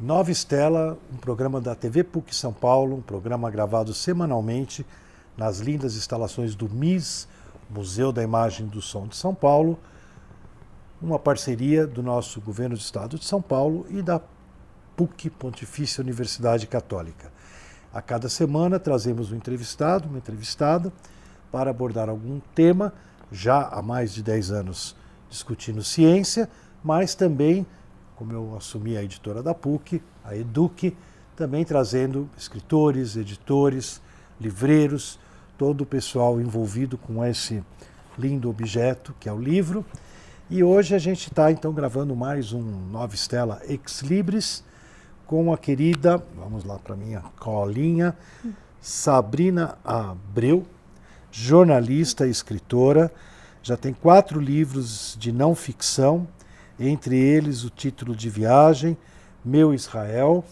Nova Estela, um programa da TV PUC São Paulo, um programa gravado semanalmente nas lindas instalações do MIS, Museu da Imagem e do Som de São Paulo, uma parceria do nosso Governo do Estado de São Paulo e da PUC, Pontifícia Universidade Católica. A cada semana trazemos um entrevistado, uma entrevistada, para abordar algum tema, já há mais de 10 anos discutindo ciência, mas também, como eu assumi a editora da PUC, a EDUC, também trazendo escritores, editores, livreiros, todo o pessoal envolvido com esse lindo objeto que é o livro. E hoje a gente está então gravando mais um Nova Estela Ex Libris com a querida, vamos lá para minha colinha, Sabrina Abreu, jornalista e escritora, já tem 4 livros de não ficção, entre eles o título de viagem, Meu Israel,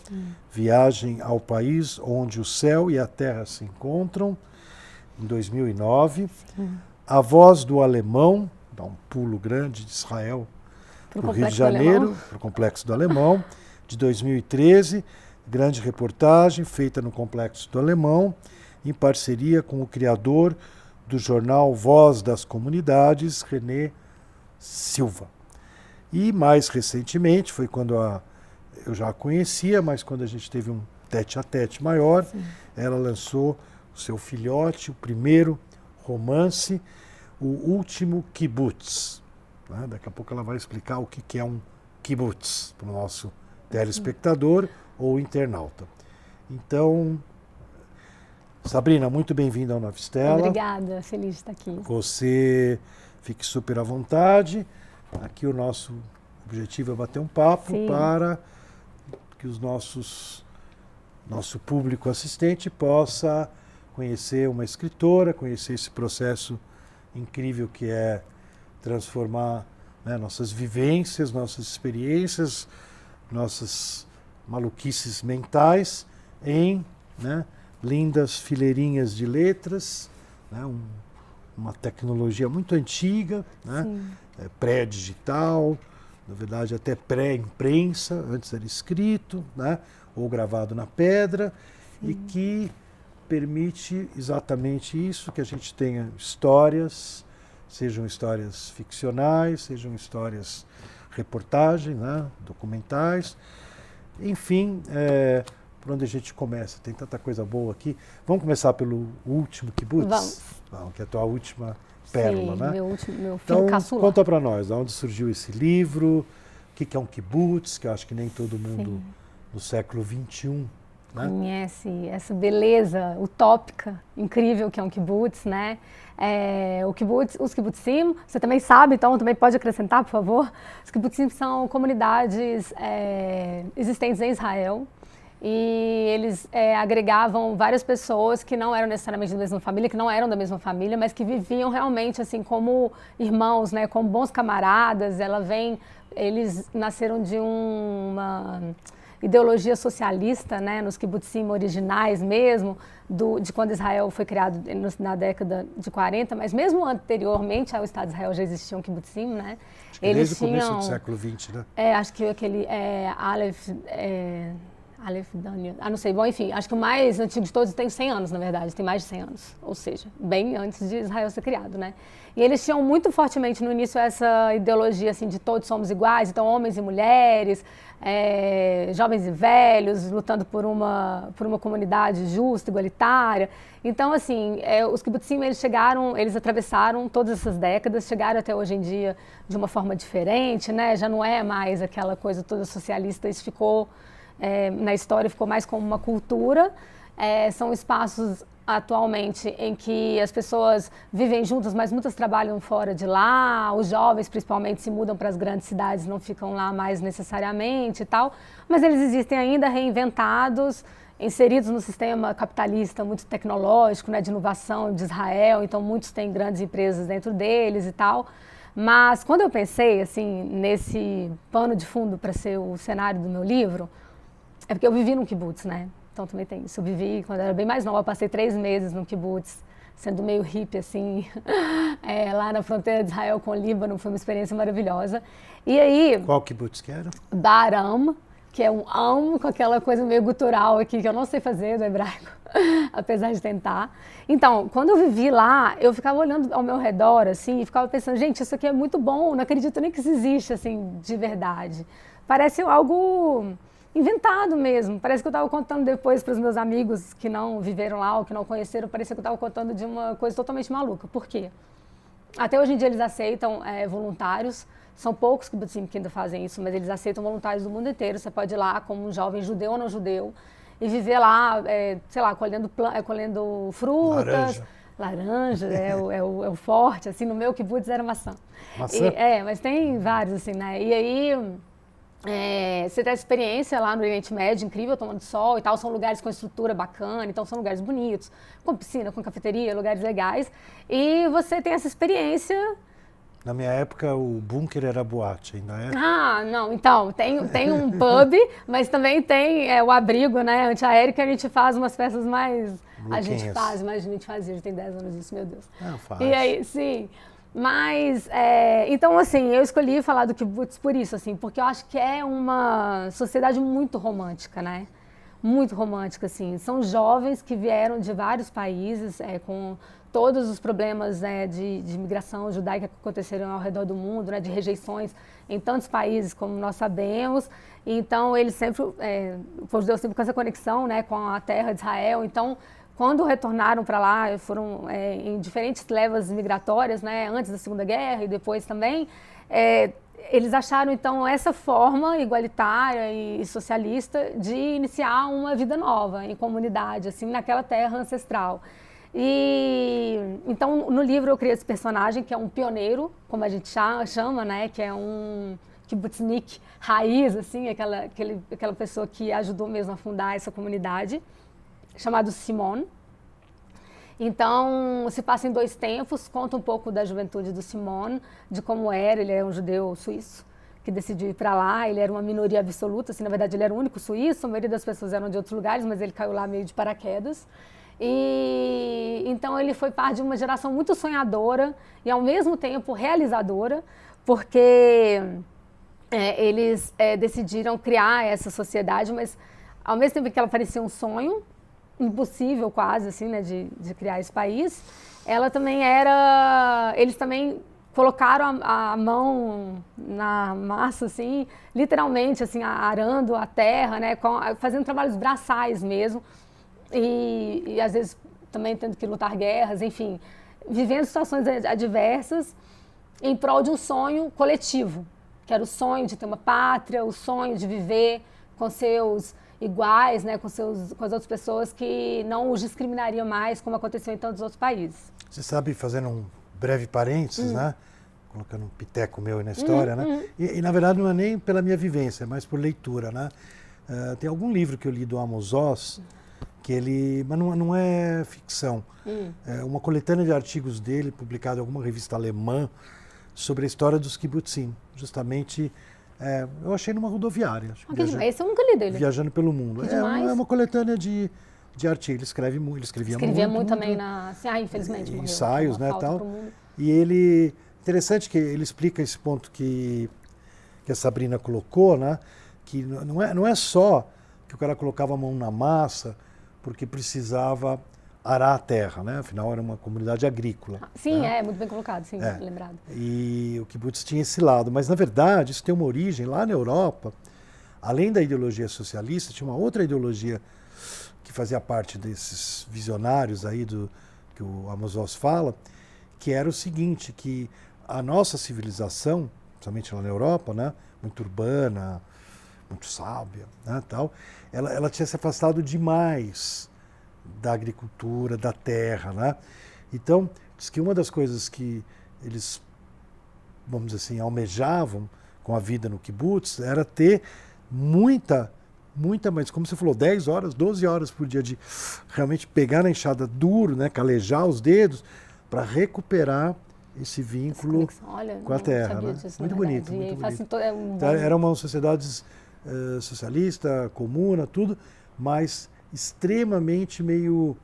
Viagem ao País onde o céu e a terra se encontram, em 2009. A Voz do Alemão, dá um pulo grande de Israel para o Rio de Janeiro, para o Complexo do Alemão, de 2013, grande reportagem feita no Complexo do Alemão, em parceria com o criador do jornal Voz das Comunidades, René Silva. E mais recentemente, foi quando eu já a conhecia, mas quando a gente teve um tete-a-tete maior, ela lançou o seu filhote, o primeiro romance, O Último Kibutz. Né? Daqui a pouco ela vai explicar o que é um kibutz para o nosso telespectador ou internauta. Então, Sabrina, muito bem-vinda ao Nova Estela. Obrigada, feliz de estar aqui. Você fique super à vontade. Aqui o nosso objetivo é bater um papo para que nosso público assistente possa conhecer uma escritora, conhecer esse processo incrível que é transformar, né, nossas vivências, nossas experiências, nossas maluquices mentais em, né, lindas fileirinhas de letras, né, uma tecnologia muito antiga, né, pré-digital, na verdade até pré-imprensa, antes era escrito, né, ou gravado na pedra, e que permite exatamente isso, que a gente tenha histórias, sejam histórias ficcionais, sejam histórias reportagem, né, documentais, enfim, por onde a gente começa? Tem tanta coisa boa aqui. Vamos começar pelo Último Kibutz? Vamos, que é a tua última pérola, né? Meu filho então, caçula. Conta para nós, de onde surgiu esse livro, o que é um kibutz, que eu acho que nem todo mundo no século XXI, né, conhece essa beleza utópica, incrível que é um kibutz, né? Os kibbutzim, você também sabe, então também pode acrescentar, por favor. Os kibbutzim são comunidades existentes em Israel e eles agregavam várias pessoas que não eram necessariamente da mesma família, que não eram da mesma família, mas que viviam realmente assim como irmãos, né? Como bons camaradas. Eles nasceram de uma ideologia socialista, né, nos kibbutzim originais mesmo, de quando Israel foi criado na década de 40, mas mesmo anteriormente ao Estado de Israel já existiam kibbutzim, né? Acho que desde o começo do século XX, né? Acho que aquele Aleph Daniel, não sei, bom, enfim, acho que o mais antigo de todos tem 100 anos, na verdade, tem mais de 100 anos, ou seja, bem antes de Israel ser criado, né? E eles tinham muito fortemente no início essa ideologia, assim, de todos somos iguais, então homens e mulheres, jovens e velhos, lutando por uma comunidade justa, igualitária. Então, assim, os kibbutzim, eles atravessaram todas essas décadas, chegaram até hoje em dia de uma forma diferente, né? Já não é mais aquela coisa toda socialista, isso ficou... na história ficou mais como uma cultura, são espaços atualmente em que as pessoas vivem juntas, mas muitas trabalham fora de lá, os jovens principalmente se mudam para as grandes cidades, não ficam lá mais necessariamente e tal, mas eles existem ainda reinventados, inseridos no sistema capitalista muito tecnológico, né, de inovação de Israel, então muitos têm grandes empresas dentro deles e tal. Mas quando eu pensei assim, nesse pano de fundo para ser o cenário do meu livro, é porque eu vivi num kibutz, né? Então também tem isso. Eu vivi, quando eu era bem mais nova, eu passei 3 meses num kibutz, sendo meio hippie, assim, lá na fronteira de Israel com o Líbano. Foi uma experiência maravilhosa. E aí... Qual kibutz que era? Baram, que é um am, com aquela coisa meio gutural aqui, que eu não sei fazer do hebraico, apesar de tentar. Então, quando eu vivi lá, eu ficava olhando ao meu redor, assim, e ficava pensando, gente, isso aqui é muito bom, não acredito nem que isso existe, assim, de verdade. Parece algo inventado mesmo. Parece que eu estava contando depois para os meus amigos que não viveram lá ou que não conheceram, parecia que eu estava contando de uma coisa totalmente maluca. Por quê? Até hoje em dia eles aceitam voluntários. São poucos que ainda fazem isso, mas eles aceitam voluntários do mundo inteiro. Você pode ir lá como um jovem judeu ou não judeu e viver lá, sei lá, colhendo frutas. Laranja é o forte, assim, no meu kibbutz era maçã. Maçã? Mas tem vários, assim, né? E aí, você tem a experiência lá no Oriente Médio, incrível, tomando sol e tal, são lugares com estrutura bacana, então são lugares bonitos, com piscina, com cafeteria, lugares legais, e você tem essa experiência. Na minha época, o bunker era boate, ainda é? Ah, não, então, tem um pub, mas também tem o abrigo, né, antiaéreo, que a gente faz umas festas mais... A gente faz, mas a gente fazia, já tem 10 anos isso, meu Deus. Não, faz. E aí, sim... Mas, então, assim, eu escolhi falar do kibbutz por isso, assim, porque eu acho que é uma sociedade muito romântica, né? Muito romântica, assim. São jovens que vieram de vários países, com todos os problemas de imigração judaica que aconteceram ao redor do mundo, né? De rejeições em tantos países, como nós sabemos. Então, eles sempre, os judeus sempre com essa conexão, né? Com a terra de Israel. Então, quando retornaram para lá, foram em diferentes levas migratórias, né, antes da Segunda Guerra e depois também, eles acharam, então, essa forma igualitária e socialista de iniciar uma vida nova em comunidade, assim, naquela terra ancestral. E, então, no livro eu criei esse personagem, que é um pioneiro, como a gente chama, né, que é um kibbutznik raiz, assim, aquela pessoa que ajudou mesmo a fundar essa comunidade, chamado Simon. Então, se passa em 2 tempos, conta um pouco da juventude do Simon, de como era, ele é um judeu suíço, que decidiu ir para lá, ele era uma minoria absoluta, assim, na verdade ele era o único suíço, a maioria das pessoas eram de outros lugares, mas ele caiu lá meio de paraquedas. E então ele foi parte de uma geração muito sonhadora e ao mesmo tempo realizadora, porque eles decidiram criar essa sociedade, mas ao mesmo tempo que ela parecia um sonho, impossível quase, assim, né, de criar esse país, ela também eles também colocaram a mão na massa, assim, literalmente, assim, arando a terra, né, fazendo trabalhos braçais mesmo, e às vezes também tendo que lutar guerras, enfim, vivendo situações adversas em prol de um sonho coletivo, que era o sonho de ter uma pátria, o sonho de viver com seus iguais, né, com as outras pessoas que não os discriminariam mais, como aconteceu em tantos outros países. Você sabe, fazendo um breve parênteses, né, colocando um piteco meu aí na história, né, e na verdade não é nem pela minha vivência, é mais por leitura, né. Tem algum livro que eu li do Amos Oz, mas não é ficção, é uma coletânea de artigos dele, publicado em alguma revista alemã, sobre a história dos kibbutzim, justamente... eu achei numa rodoviária. Esse eu nunca li dele. Viajando pelo mundo. É uma coletânea de artigos. Ele escrevia muito também infelizmente. Ensaios, né, tal. E ele... Interessante que ele explica esse ponto que a Sabrina colocou, né? Que não é só que o cara colocava a mão na massa porque precisava arar a terra, né? Afinal, era uma comunidade agrícola. Sim, né? Muito bem colocado, sim, lembrado. E o kibbutz tinha esse lado. Mas, na verdade, isso tem uma origem lá na Europa. Além da ideologia socialista, tinha uma outra ideologia que fazia parte desses visionários aí que o Amos Oz fala, que era o seguinte, que a nossa civilização, principalmente lá na Europa, né? Muito urbana, muito sábia, né, tal, ela tinha se afastado demais da agricultura, da terra, né? Então, diz que uma das coisas que eles, vamos dizer assim, almejavam com a vida no kibbutz era ter muita, mas como você falou, 10 horas, 12 horas por dia de realmente pegar na enxada duro, né, calejar os dedos para recuperar esse vínculo com a terra. Né? Disso, muito bonito, muito bonito. Então, era uma sociedade socialista, comuna, tudo, mas extremamente meio,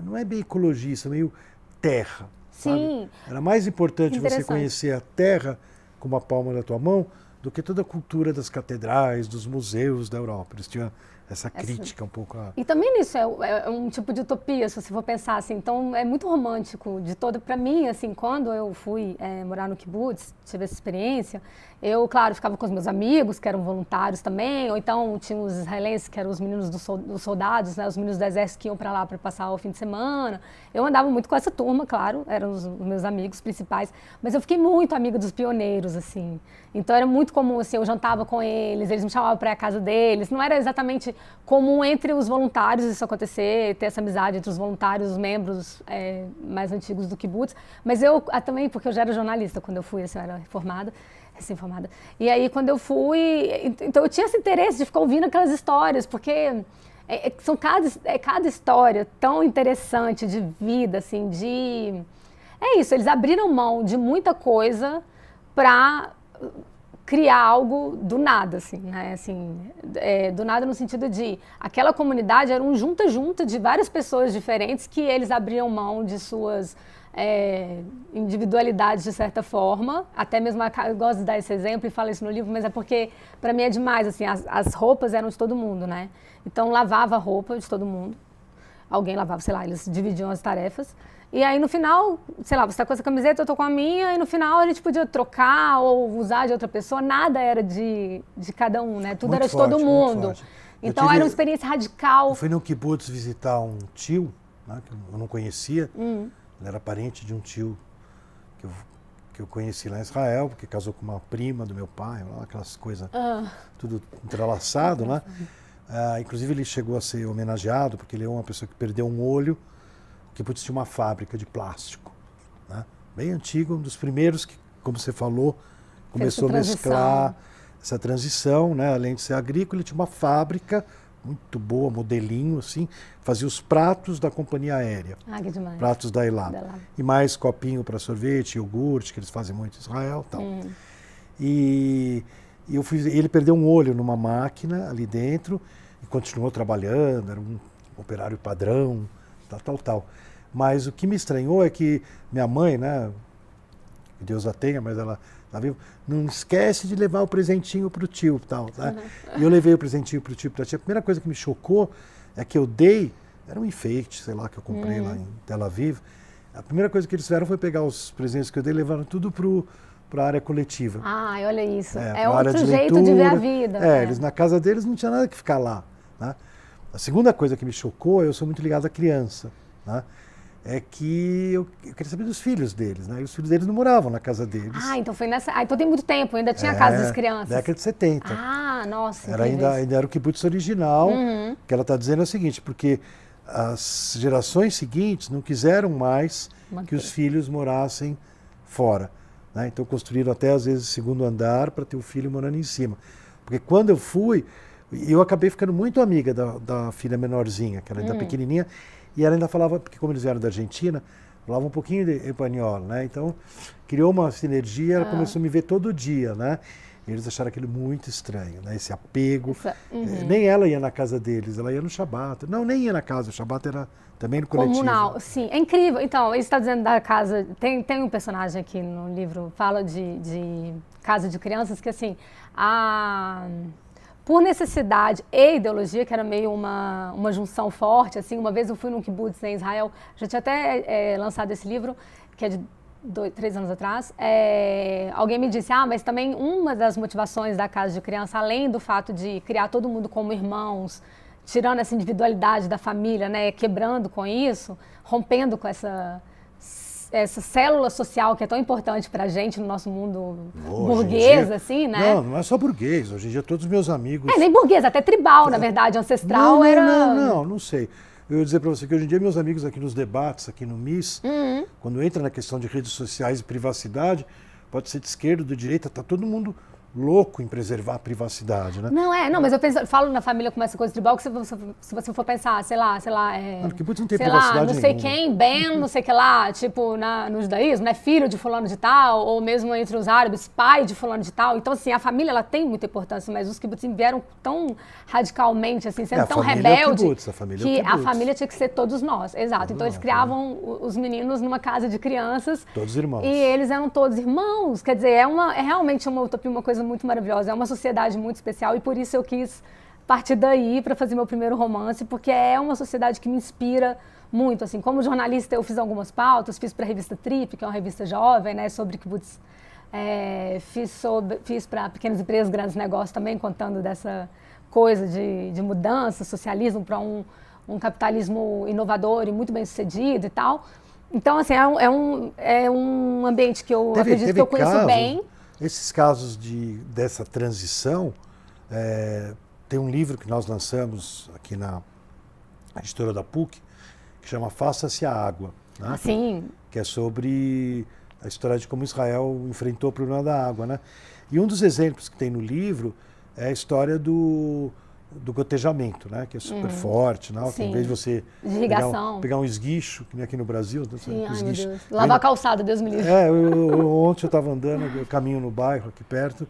não é bem ecologista, meio terra. Sim. Sabe? Era mais importante você conhecer a terra como a palma da tua mão do que toda a cultura das catedrais, dos museus da Europa. Eles tinham essa crítica um pouco a... E também isso é um tipo de utopia, se você for pensar assim. Então, é muito romântico de todo. Para mim, assim, quando eu fui morar no kibbutz, tive essa experiência, eu, claro, ficava com os meus amigos, que eram voluntários também, ou então tinha os israelenses, que eram os meninos dos soldados, né, os meninos do exército que iam para lá para passar o fim de semana. Eu andava muito com essa turma, claro, eram os meus amigos principais, mas eu fiquei muito amiga dos pioneiros, assim. Então, era muito comum, assim, eu jantava com eles me chamavam para ir à casa deles. Não era exatamente comum entre os voluntários isso acontecer, ter essa amizade entre os voluntários, os membros mais antigos do kibbutz, mas eu também, porque eu já era jornalista quando eu fui, assim, eu era recém-formada. E aí, quando eu fui, então eu tinha esse interesse de ficar ouvindo aquelas histórias, porque são cada história tão interessante de vida, assim, é isso, eles abriram mão de muita coisa para criar algo do nada, assim, né? Assim, do nada no sentido de aquela comunidade era um junta-junta de várias pessoas diferentes que eles abriam mão de suas individualidades de certa forma, até mesmo eu gosto de dar esse exemplo e falo isso no livro, mas é porque para mim é demais, assim, as roupas eram de todo mundo, né? Então lavava a roupa de todo mundo, alguém lavava, sei lá, eles dividiam as tarefas. E aí no final, sei lá, você tá com essa camiseta, eu tô com a minha, e no final a gente podia trocar ou usar de outra pessoa, nada era de cada um, né? Tudo Muito era de forte, todo mundo. Então era uma experiência radical. Eu fui no kibbutz visitar um tio, né, que eu não conhecia, ele era parente de um tio que eu conheci lá em Israel, porque casou com uma prima do meu pai, aquelas coisas tudo entrelaçado, né? Inclusive ele chegou a ser homenageado, porque ele é uma pessoa que perdeu um olho. O kibbutz tinha uma fábrica de plástico, né? Bem antigo, um dos primeiros que, como você falou, começou a mesclar essa transição, né? Além de ser agrícola, ele tinha uma fábrica muito boa, modelinho, assim, fazia os pratos da companhia aérea. Ah, que demais. Pratos da Elab. E mais copinho para sorvete, iogurte, que eles fazem muito em Israel e tal. E ele perdeu um olho numa máquina ali dentro e continuou trabalhando, era um operário padrão, tal. Mas o que me estranhou é que minha mãe, né, que Deus a tenha, mas ela viu, não esquece de levar o presentinho para o tio, tal, né? E eu levei o presentinho para o tio, para a tia. A primeira coisa que me chocou é que eu dei, era um enfeite, sei lá, que eu comprei lá em Tel Aviv. A primeira coisa que eles fizeram foi pegar os presentes que eu dei e levaram tudo para a área coletiva. Ai, olha isso. É outro jeito de ver a vida. Eles na casa deles não tinha nada que ficar lá, né? A segunda coisa que me chocou, eu sou muito ligado à criança, né? É que eu queria saber dos filhos deles, né? E os filhos deles não moravam na casa deles. Ah, então foi nessa... Ah, então tem muito tempo, ainda tinha a casa das crianças. Década de 70. Ah, nossa. Ainda era o kibbutz original, que ela está dizendo é o seguinte, porque as gerações seguintes não quiseram mais que os filhos morassem fora, né? Então construíram até às vezes o segundo andar para ter o filho morando em cima. Porque quando eu fui, eu acabei ficando muito amiga da filha menorzinha, que era ainda pequenininha, e ela ainda falava, porque como eles vieram da Argentina, falava um pouquinho de espanhol, né? Então, criou uma sinergia, ela começou a me ver todo dia, né? E eles acharam aquilo muito estranho, né? Esse apego. Nem ela ia na casa deles, ela ia no Shabat. Não, nem ia na casa, o Shabat era também no coletivo. Comunal, sim. É incrível. Então, isso está dizendo da casa... Tem um personagem aqui no livro, fala de casa de crianças, que assim, por necessidade e ideologia, que era meio uma junção forte, assim, uma vez eu fui num kibbutz em Israel, já tinha até lançado esse livro, que é de 3 anos atrás, alguém me disse, mas também uma das motivações da casa de criança, além do fato de criar todo mundo como irmãos, tirando essa individualidade da família, né, quebrando com isso, rompendo com essa célula social que é tão importante para a gente no nosso mundo burguês, assim, né? Não é só burguês. Hoje em dia todos os meus amigos... nem burguês, até tribal, na verdade, ancestral Não sei. Eu ia dizer para você que hoje em dia meus amigos aqui nos debates, aqui no MIS, quando entra na questão de redes sociais e privacidade, pode ser de esquerda, de direita, tá todo mundo louco em preservar a privacidade, né? Mas eu falo na família com essa coisa tribal, que se você for pensar, sei lá, que não tem privacidade não sei nenhuma. quem, Ben, não sei que lá, tipo, no judaísmo, né, filho de fulano de tal, ou mesmo entre os árabes, pai de fulano de tal. Então, assim, a família, ela tem muita importância, mas os kibbutzim vieram tão radicalmente, assim, sendo tão rebelde, que a família tinha que ser todos nós, exato. Então, eles criavam os meninos numa casa de crianças. Todos irmãos. E eles eram todos irmãos, quer dizer, é realmente uma utopia, uma coisa muito maravilhosa, é uma sociedade muito especial e por isso eu quis partir daí para fazer meu primeiro romance, porque é uma sociedade que me inspira muito, assim, como jornalista eu fiz algumas pautas, fiz para a revista Trip, que é uma revista jovem, né, sobre kibbutz, fiz para pequenas empresas, grandes negócios também, contando dessa coisa de mudança, socialismo para um capitalismo inovador e muito bem sucedido e tal. Então, assim, é um ambiente que eu acredito que eu conheço bem. Esses casos dessa transição, tem um livro que nós lançamos aqui na editora da PUC, que chama Faça-se a Água, né? Sim. Que é sobre a história de como Israel enfrentou o problema da água, né? E um dos exemplos que tem no livro é a história do gotejamento, né? Que é super forte, né? Que em vez de você pegar um esguicho, que nem aqui no Brasil, sim, ai, meu Deus. Lavar a calçada, Deus me livre. Ontem eu estava andando, eu caminho no bairro aqui perto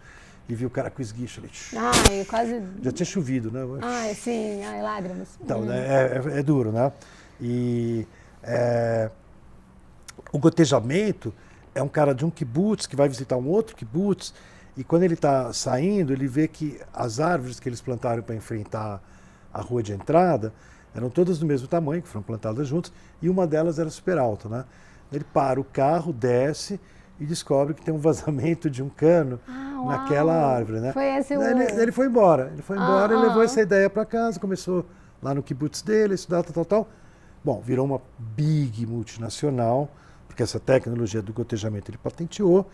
e vi o cara com esguicho ali. Ai, quase... Já tinha chovido, né? Ai, sim, ai, lágrimas. Então, é duro, né? E o gotejamento é um cara de um kibutz que vai visitar um outro kibutz e quando ele está saindo, ele vê que as árvores que eles plantaram para enfrentar a rua de entrada eram todas do mesmo tamanho, que foram plantadas juntas, e uma delas era super alta, né? Ele para o carro, desce e descobre que tem um vazamento de um cano naquela árvore, né? Foi esse ele foi embora. Ele foi embora e levou essa ideia para casa, começou lá no kibutz dele, estudar, tal. Bom, virou uma big multinacional, porque essa tecnologia do gotejamento ele patenteou.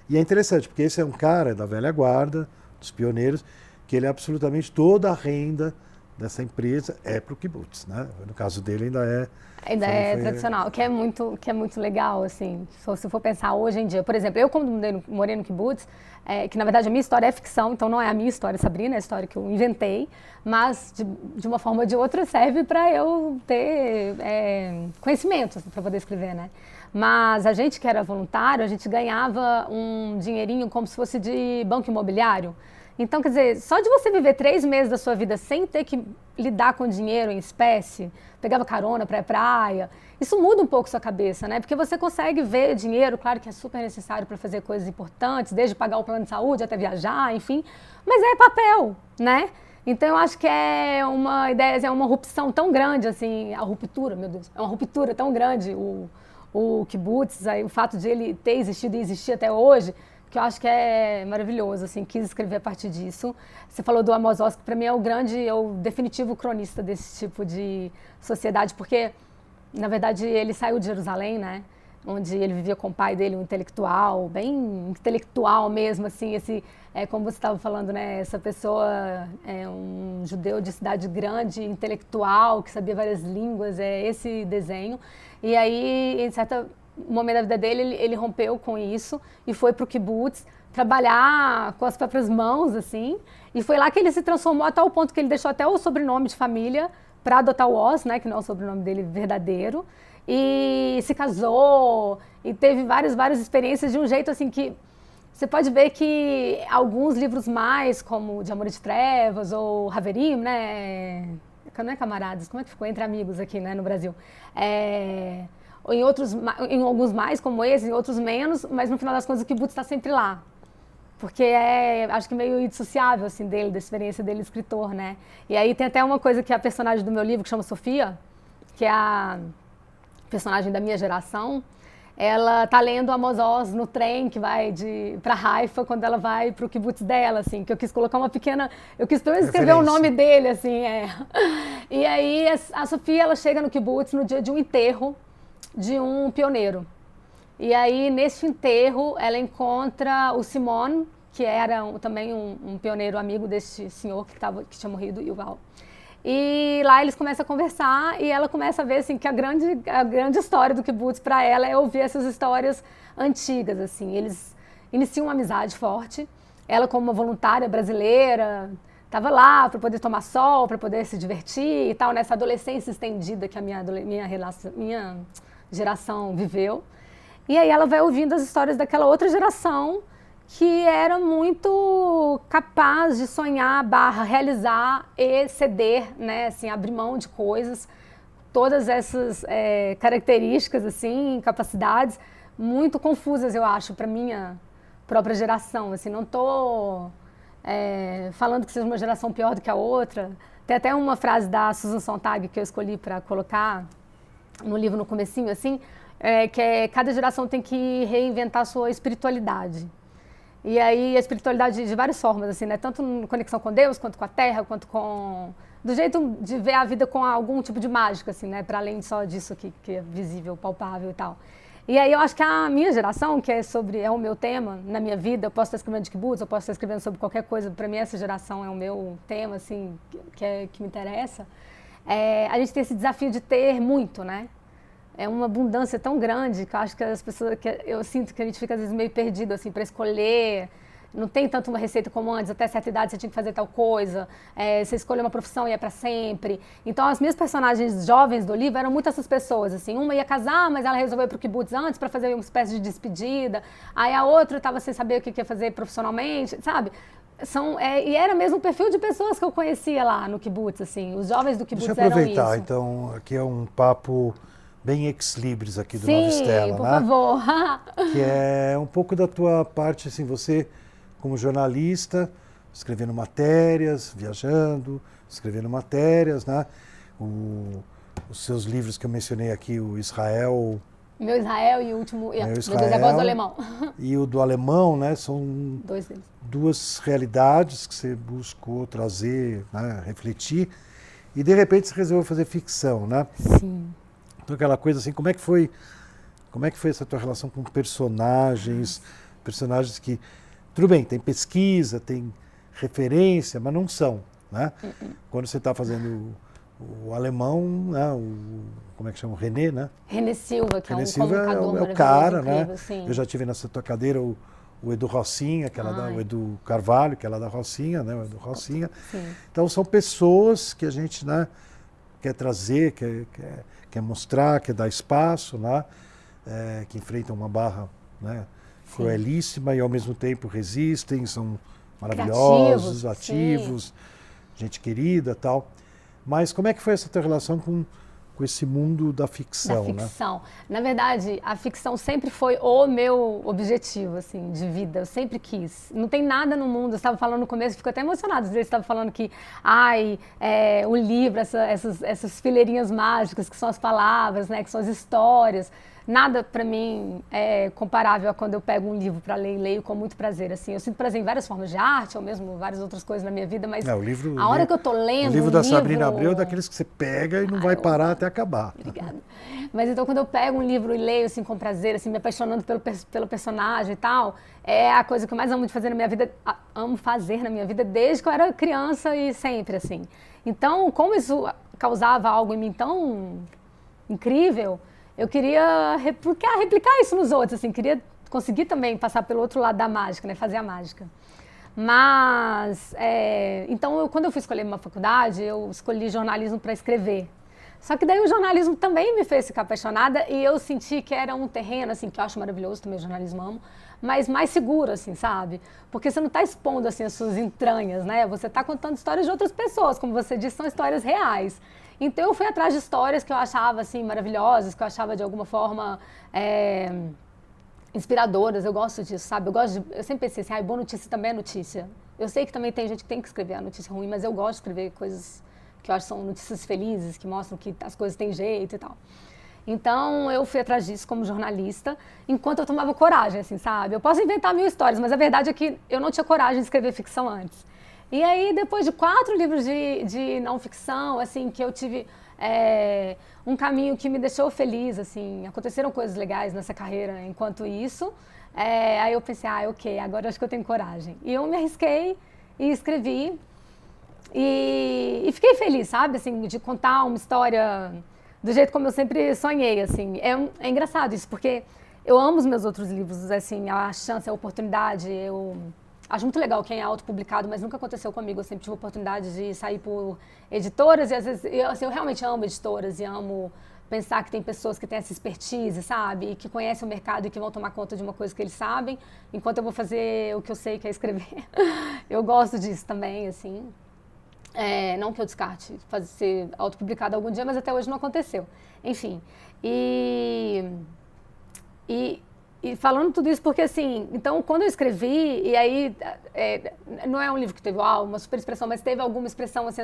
E é interessante, porque esse é um cara da velha guarda, dos pioneiros, que ele é absolutamente toda a renda dessa empresa é para o kibutz, né? No caso dele ainda é tradicional, que é muito legal, assim, se for pensar hoje em dia. Por exemplo, eu quando morei no kibutz, que na verdade a minha história é ficção, então não é a minha história, Sabrina, é a história que eu inventei, mas de uma forma ou de outra serve para eu ter conhecimento para poder escrever, né? Mas a gente que era voluntário, a gente ganhava um dinheirinho como se fosse de banco imobiliário. Então, quer dizer, só de você viver 3 meses da sua vida sem ter que lidar com dinheiro em espécie, pegava carona para a praia, isso muda um pouco sua cabeça, né? Porque você consegue ver dinheiro, claro que é super necessário para fazer coisas importantes, desde pagar o plano de saúde até viajar, enfim, mas é papel, né? Então, eu acho que é uma ideia, é uma rupção tão grande, assim, a ruptura, meu Deus, é uma ruptura tão grande, o kibutz, aí, o fato de ele ter existido e existir até hoje, que eu acho que é maravilhoso, assim, quis escrever a partir disso. Você falou do Amos Oz, que para mim é o definitivo cronista desse tipo de sociedade, porque, na verdade, ele saiu de Jerusalém, né, onde ele vivia com o pai dele, um intelectual, bem intelectual mesmo, assim, como você estava falando, né, essa pessoa é um judeu de cidade grande, intelectual, que sabia várias línguas, esse desenho. E aí, em certo momento da vida dele, ele rompeu com isso e foi para o kibutz trabalhar com as próprias mãos, assim, e foi lá que ele se transformou a tal ponto que ele deixou até o sobrenome de família para adotar o Oz, né, que não é o sobrenome dele verdadeiro, e se casou e teve várias experiências de um jeito assim que você pode ver que alguns livros mais, como De Amor e de Trevas ou Haverim, né, não é camaradas, como é que ficou? Entre amigos aqui, né, no Brasil. Ou em alguns mais, como esse, em outros menos, mas no final das contas o kibutz está sempre lá. Porque acho que meio indissociável, assim, dele, da experiência dele, escritor, né? E aí tem até uma coisa que é a personagem do meu livro, que chama Sofia, que é a personagem da minha geração, ela tá lendo Amos Oz no trem que vai para Haifa, quando ela vai pro kibutz dela, assim, que eu quis colocar eu quis pelo menos escrever o nome dele, assim, E aí a Sofia, ela chega no kibutz no dia de um enterro de um pioneiro. E aí, nesse enterro, ela encontra o Simon, que era também um pioneiro amigo desse senhor que tinha morrido, Yuval. E lá eles começam a conversar e ela começa a ver assim, que a grande história do kibutz para ela é ouvir essas histórias antigas. Assim. Eles iniciam uma amizade forte. Ela, como uma voluntária brasileira, estava lá para poder tomar sol, para poder se divertir e tal, nessa adolescência estendida que a minha geração viveu. E aí ela vai ouvindo as histórias daquela outra geração que era muito capaz de sonhar, realizar e ceder, né, assim, abrir mão de coisas, todas essas características, assim, capacidades muito confusas, eu acho, para própria geração, assim, não estou falando que seja uma geração pior do que a outra. Tem até uma frase da Susan Sontag que eu escolhi para colocar no livro no comecinho, assim, que é: cada geração tem que reinventar a sua espiritualidade. E aí a espiritualidade de várias formas, assim, né? Tanto em conexão com Deus, quanto com a Terra, quanto com... do jeito de ver a vida com algum tipo de mágica, assim, né? Para além só disso aqui, que é visível, palpável e tal. E aí eu acho que a minha geração, que é o meu tema na minha vida, eu posso estar escrevendo de kibbutz, eu posso estar escrevendo sobre qualquer coisa, para mim essa geração é o meu tema, assim, que me interessa. A gente tem esse desafio de ter muito, né? É uma abundância tão grande que eu acho que as pessoas, eu sinto que a gente fica às vezes meio perdido, assim, para escolher. Não tem tanto uma receita como antes, até certa idade você tinha que fazer tal coisa, você escolheu uma profissão e é para sempre. Então as minhas personagens jovens do livro eram muito essas pessoas, assim, uma ia casar, mas ela resolveu ir pro kibbutz antes para fazer uma espécie de despedida, aí a outra estava sem saber o que ia fazer profissionalmente, sabe? E era mesmo o perfil de pessoas que eu conhecia lá no kibbutz, assim, os jovens do kibbutz eram isso. Deixa eu aproveitar, então, aqui é um papo bem ex-libris aqui do Nova Estela, né? Por favor. Que é um pouco da tua parte, assim, você como jornalista, escrevendo matérias, viajando, escrevendo matérias, né? Os seus livros que eu mencionei aqui, o Israel... Meu Israel e o último... Meu Deus, a voz do alemão. E o do alemão, né? São duas realidades que você buscou trazer, né? Refletir, e de repente você resolveu fazer ficção, né? Sim. Então aquela coisa assim, como é que foi essa tua relação com personagens que, tudo bem, tem pesquisa, tem referência, mas não são, né? Quando você está fazendo o alemão, né? Como é que chama? O René, né? René Silva, que René é um comunicador é o cara, incrível, né? Sim. Eu já tive nessa tua cadeira o Edu Rocinha, o Edu Carvalho, que é lá da Rocinha, né? O Edu Rocinha. Sim. Então são pessoas que a gente, né, quer trazer, quer mostrar, quer dar espaço, né? Que enfrentam uma barra, né, cruelíssima e ao mesmo tempo resistem, são maravilhosos, ativos, gente querida, tal. Mas como é que foi essa tua relação com esse mundo da ficção, né? Na verdade, a ficção sempre foi o meu objetivo, assim, de vida. Eu sempre quis. Não tem nada no mundo. Eu estava falando no começo, fico até emocionada. Às vezes estava falando que, o livro, essas fileirinhas mágicas que são as palavras, né, que são as histórias. Nada para mim é comparável a quando eu pego um livro para ler e leio com muito prazer. Assim, eu sinto prazer em várias formas de arte, ou mesmo várias outras coisas na minha vida, mas a hora que eu estou lendo o livro da Sabrina Abreu é daqueles que você pega e não vai parar até acabar. Obrigada. Mas então quando eu pego um livro e leio assim, com prazer, assim, me apaixonando pelo personagem e tal, é a coisa que eu mais amo fazer na minha vida, desde que eu era criança e sempre, assim. Então, como isso causava algo em mim tão incrível, eu queria replicar isso nos outros, assim, queria conseguir também passar pelo outro lado da mágica, né, fazer a mágica. Mas, então, quando eu fui escolher uma faculdade, eu escolhi jornalismo para escrever. Só que daí o jornalismo também me fez ficar apaixonada e eu senti que era um terreno, assim, que eu acho maravilhoso, também o jornalismo amo, mas mais seguro, assim, sabe? Porque você não está expondo, assim, as suas entranhas, né? Você está contando histórias de outras pessoas, como você disse, são histórias reais. Então eu fui atrás de histórias que eu achava assim maravilhosas, que eu achava de alguma forma inspiradoras. Eu gosto disso, sabe? Eu sempre pensei assim, boa notícia também é notícia. Eu sei que também tem gente que tem que escrever a notícia ruim, mas eu gosto de escrever coisas que eu acho que são notícias felizes, que mostram que as coisas têm jeito e tal. Então eu fui atrás disso como jornalista, enquanto eu tomava coragem, assim, sabe? Eu posso inventar 1000 histórias, mas a verdade é que eu não tinha coragem de escrever ficção antes. E aí, depois de 4 livros de não ficção, assim, que eu tive um caminho que me deixou feliz, assim, aconteceram coisas legais nessa carreira enquanto isso, aí eu pensei, ok, agora acho que eu tenho coragem. E eu me arrisquei e escrevi e fiquei feliz, sabe, assim, de contar uma história do jeito como eu sempre sonhei, assim. É engraçado isso, porque eu amo os meus outros livros, assim, a chance, a oportunidade, eu... Acho muito legal quem é autopublicado, mas nunca aconteceu comigo. Eu sempre tive a oportunidade de sair por editoras e às vezes eu realmente amo editoras e amo pensar que tem pessoas que têm essa expertise, sabe? E que conhecem o mercado e que vão tomar conta de uma coisa que eles sabem, enquanto eu vou fazer o que eu sei, que é escrever. Eu gosto disso também, assim. Não que eu descarte ser autopublicado algum dia, mas até hoje não aconteceu. Enfim. E E falando tudo isso porque, assim, então, quando eu escrevi, e aí, não é um livro que teve uma super expressão, mas teve alguma expressão, assim,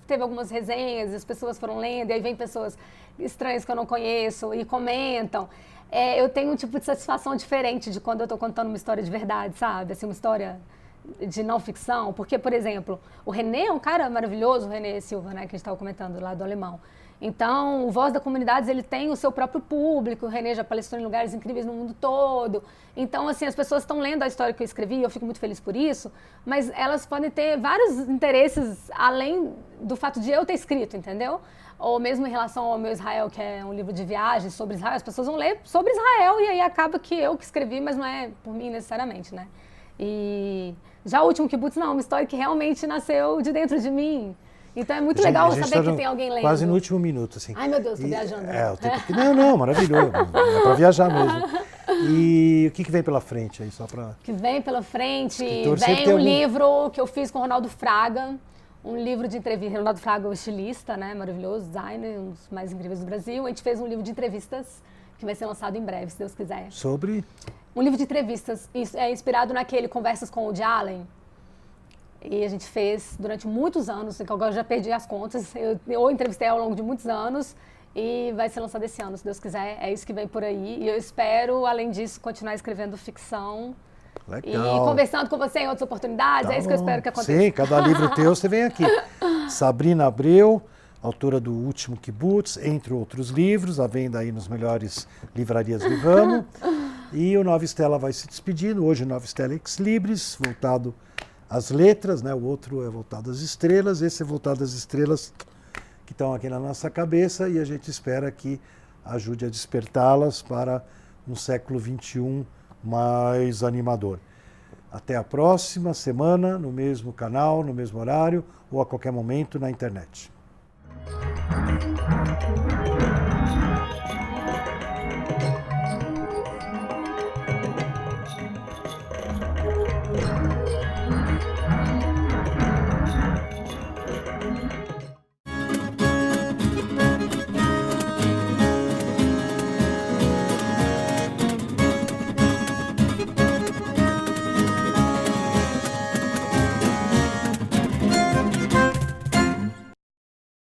teve algumas resenhas, as pessoas foram lendo, e aí vem pessoas estranhas que eu não conheço e comentam. Eu tenho um tipo de satisfação diferente de quando eu estou contando uma história de verdade, sabe? Assim, uma história de não ficção. Porque, por exemplo, o René é um cara maravilhoso, o René Silva, né, que a gente estava comentando lá do Alemão. Então, o Voz da Comunidades, ele tem o seu próprio público, o René já palestrou em lugares incríveis no mundo todo. Então, assim, as pessoas estão lendo a história que eu escrevi, e eu fico muito feliz por isso, mas elas podem ter vários interesses além do fato de eu ter escrito, entendeu? Ou mesmo em relação ao meu Israel, que é um livro de viagens sobre Israel, as pessoas vão ler sobre Israel e aí acaba que eu que escrevi, mas não é por mim necessariamente, né? E já o Último Kibutz, não, uma história que realmente nasceu de dentro de mim. Então é muito legal saber que tem alguém lendo. Quase no último minuto, assim. Ai, meu Deus, tô viajando. Não, maravilhoso. É para viajar mesmo. E o que vem pela frente aí, só para... Que vem pela frente, vem um livro que eu fiz com o Ronaldo Fraga, um livro de entrevista. Ronaldo Fraga é o estilista, né, maravilhoso, designer, um dos mais incríveis do Brasil. A gente fez um livro de entrevistas que vai ser lançado em breve, se Deus quiser. Sobre? Um livro de entrevistas, inspirado naquele Conversas com o Woody Allen. E a gente fez durante muitos anos, que agora eu já perdi as contas, eu entrevistei ao longo de muitos anos e vai ser lançado esse ano, se Deus quiser, é isso que vem por aí. E eu espero, além disso, continuar escrevendo ficção. Legal. E conversando com você em outras oportunidades, é isso que eu espero que aconteça. Sim, cada livro teu você vem aqui. Sabrina Abreu, autora do Último Kibutz, entre outros livros, à venda aí nas melhores livrarias do ramo. E o Nova Estela vai se despedindo, hoje o Nova Estela Ex Libris, voltado às letras, né? O outro é voltado às estrelas, esse é voltado às estrelas que estão aqui na nossa cabeça e a gente espera que ajude a despertá-las para um século XXI mais animador. Até a próxima semana, no mesmo canal, no mesmo horário ou a qualquer momento na internet.